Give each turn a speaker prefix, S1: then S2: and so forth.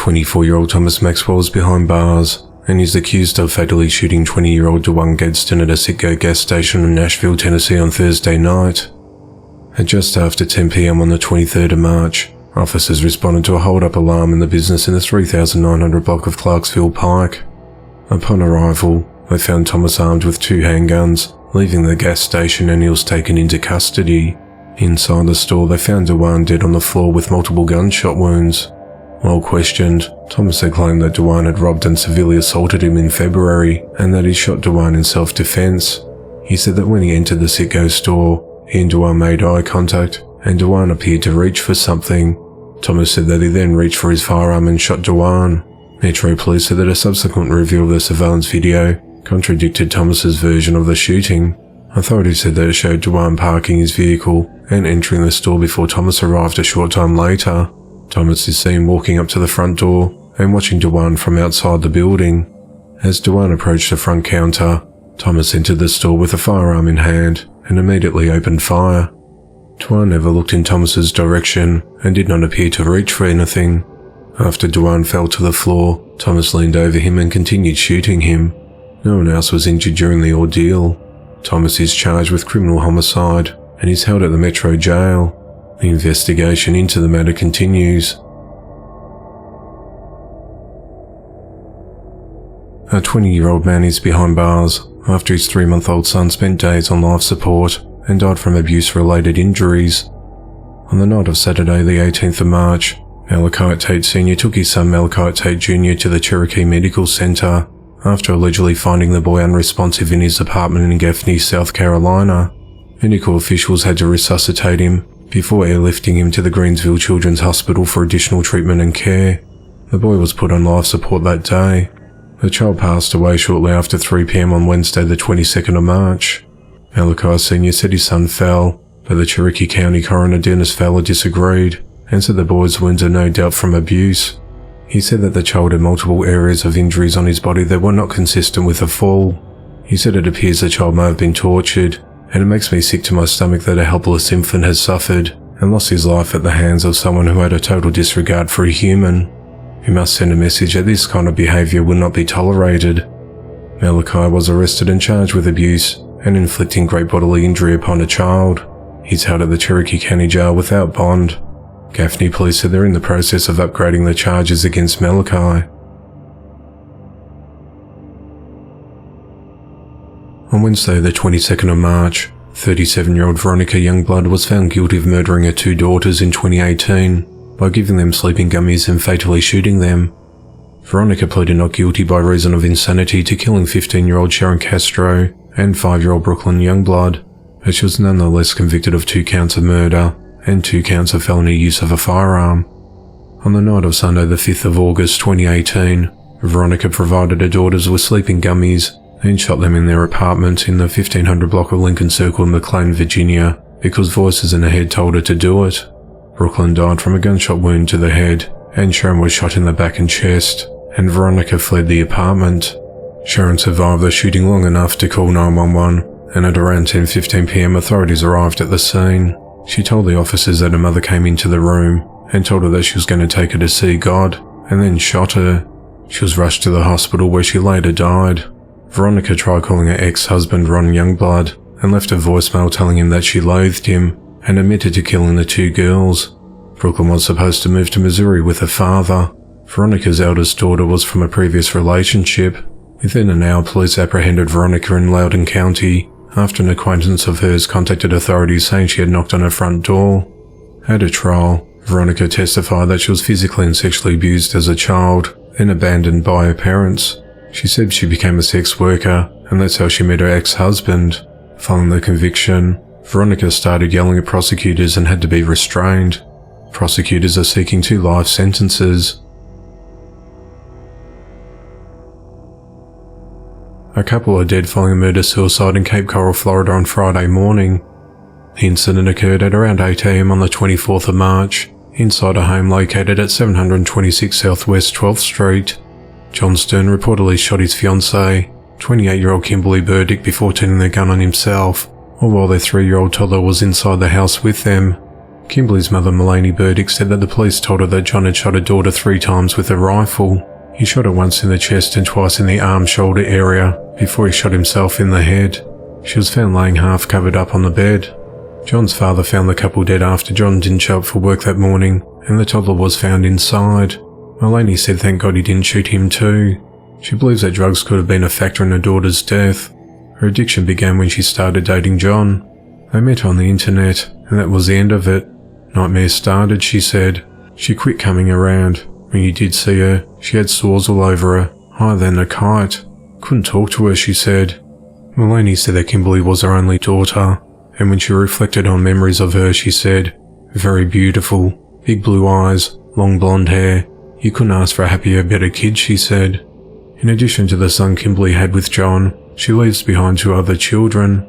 S1: 24-year-old Thomas Maxwell is behind bars and is accused of fatally shooting 20-year-old DeJuan Gadsden at a Citgo gas station in Nashville, Tennessee on Thursday night. At just after 10 p.m. on the 23rd of March, officers responded to a hold-up alarm in the business in the 3900 block of Clarksville Pike. Upon arrival, they found Thomas armed with 2 handguns, leaving the gas station, and he was taken into custody. Inside the store, they found DeJuan dead on the floor with multiple gunshot wounds. While questioned, Thomas had claimed that DeJuan had robbed and severely assaulted him in February, and that he shot DeJuan in self-defense. He said that when he entered the Citgo store, he and DeJuan made eye contact, and DeJuan appeared to reach for something. Thomas said that he then reached for his firearm and shot DeJuan. Metro Police said that a subsequent review of the surveillance video contradicted Thomas's version of the shooting. Authorities said that it showed DeJuan parking his vehicle and entering the store before Thomas arrived a short time later. Thomas is seen walking up to the front door and watching DeJuan from outside the building. As DeJuan approached the front counter, Thomas entered the store with a firearm in hand and immediately opened fire. DeJuan never looked in Thomas's direction and did not appear to reach for anything. After DeJuan fell to the floor, Thomas leaned over him and continued shooting him. No one else was injured during the ordeal. Thomas is charged with criminal homicide and is held at the Metro Jail. The investigation into the matter continues. A 20-year-old man is behind bars after his 3-month-old son spent days on life support and died from abuse-related injuries. On the night of Saturday, the 18th of March, Malachite Tate Sr. took his son Malachite Tate Jr. to the Cherokee Medical Center after allegedly finding the boy unresponsive in his apartment in Gaffney, South Carolina. Medical officials had to resuscitate him before airlifting him to the Greensville Children's Hospital for additional treatment and care. The boy was put on life support that day. The child passed away shortly after 3 p.m. on Wednesday the 22nd of March. Malachi Sr. said his son fell, but the Cherokee County coroner Dennis Fowler disagreed and said the boy's wounds are no doubt from abuse. He said that the child had multiple areas of injuries on his body that were not consistent with a fall. He said it appears the child may have been tortured, and it makes me sick to my stomach that a helpless infant has suffered and lost his life at the hands of someone who had a total disregard for a human. We must send a message that this kind of behavior will not be tolerated. Malachi was arrested and charged with abuse and inflicting great bodily injury upon a child. He's held at the Cherokee County Jail without bond. Gaffney police said they're in the process of upgrading the charges against Malachi. On Wednesday the 22nd of March, 37-year-old Veronica Youngblood was found guilty of murdering her 2 daughters in 2018 by giving them sleeping gummies and fatally shooting them. Veronica pleaded not guilty by reason of insanity to killing 15-year-old Sharon Castro and 5-year-old Brooklyn Youngblood, but she was nonetheless convicted of 2 counts of murder and 2 counts of felony use of a firearm. On the night of Sunday the 5th of August 2018, Veronica provided her daughters with sleeping gummies and shot them in their apartment in the 1500 block of Lincoln Circle in McLean, Virginia, because voices in her head told her to do it. Brooklyn died from a gunshot wound to the head, and Sharon was shot in the back and chest, and Veronica fled the apartment. Sharon survived the shooting long enough to call 911, and at around 10:15 p.m. authorities arrived at the scene. She told the officers that her mother came into the room and told her that she was going to take her to see God, and then shot her. She was rushed to the hospital where she later died. Veronica tried calling her ex-husband Ron Youngblood and left a voicemail telling him that she loathed him and admitted to killing the 2 girls. Brooklyn was supposed to move to Missouri with her father. Veronica's eldest daughter was from a previous relationship. Within an hour, police apprehended Veronica in Loudoun County after an acquaintance of hers contacted authorities saying she had knocked on her front door. At a trial, Veronica testified that she was physically and sexually abused as a child, then abandoned by her parents. She said she became a sex worker, and that's how she met her ex-husband. Following the conviction, Veronica started yelling at prosecutors and had to be restrained. Prosecutors are seeking 2 life sentences. A couple are dead following a murder-suicide in Cape Coral, Florida on Friday morning. The incident occurred at around 8 a.m. on the 24th of March, inside a home located at 726 Southwest 12th Street. John Stern reportedly shot his fiancée, 28-year-old Kimberly Burdick, before turning the gun on himself, or while their 3-year-old toddler was inside the house with them. Kimberly's mother, Mulaney Burdick, said that the police told her that John had shot her daughter 3 times with a rifle. He shot her once in the chest and twice in the arm-shoulder area before he shot himself in the head. She was found laying half covered up on the bed. John's father found the couple dead after John didn't show up for work that morning, and the toddler was found inside. Mulaney said thank God he didn't shoot him too. She believes that drugs could have been a factor in her daughter's death. Her addiction began when she started dating John. They met on the internet, and that was the end of it. Nightmares started, she said. She quit coming around. When you did see her, she had sores all over her, higher than a kite. Couldn't talk to her, she said. Mulaney said that Kimberly was her only daughter, and when she reflected on memories of her, she said, "Very beautiful, big blue eyes, long blonde hair. You couldn't ask for a happier, better kid," she said. In addition to the son Kimberly had with John, she leaves behind 2 other children.